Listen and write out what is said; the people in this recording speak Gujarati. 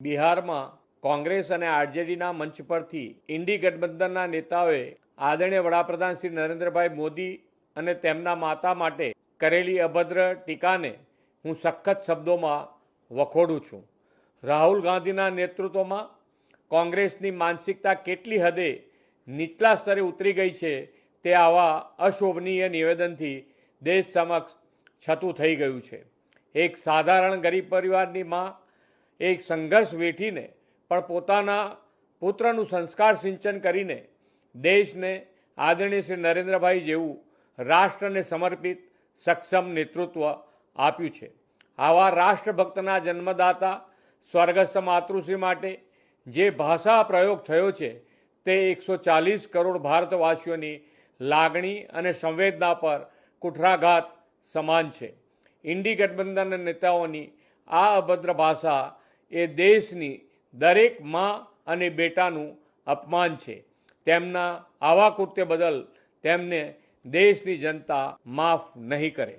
બિહારમાં કોંગ્રેસ અને આરજેડીના મંચ પરથી ઇન્ડી ગઠબંધનના નેતાઓએ આદરણીય વડાપ્રધાન શ્રી નરેન્દ્રભાઈ મોદી અને તેમના માતા માટે કરેલી અભદ્ર ટીકાને હું સખત શબ્દોમાં વખોડું છું. રાહુલ ગાંધીના નેતૃત્વમાં કોંગ્રેસની માનસિકતા કેટલી હદે નીચલા સ્તરે ઉતરી ગઈ છે તે આવા અશોભનીય નિવેદનથી દેશ સમક્ષ છતું થઈ ગયું છે. એક સાધારણ ગરીબ પરિવારની માં એક સંઘર્ષ વેઠીને પણ પોતાના પુત્રનું સંસ્કાર સિંચન કરીને દેશને આદરણીય શ્રી નરેન્દ્રભાઈ જેવું રાષ્ટ્રને સમર્પિત સક્ષમ નેતૃત્વ આપ્યું છે. આવા રાષ્ટ્રભક્તના જન્મદાતા સ્વર્ગસ્થ માતૃશ્રી માટે જે ભાષા પ્રયોગ થયો છે તે 140 કરોડ ભારતવાસીઓની લાગણી અને સંવેદના પર કુઠરાઘાત સમાન છે. ઇન્ડી ગઠબંધનના નેતાઓની આ અભદ્ર ભાષા એ દેશની દરેક મા અને બેટાનું અપમાન છે. તેમના આવા કૃત્ય બદલ તેમને દેશની જનતા માફ નહીં કરે.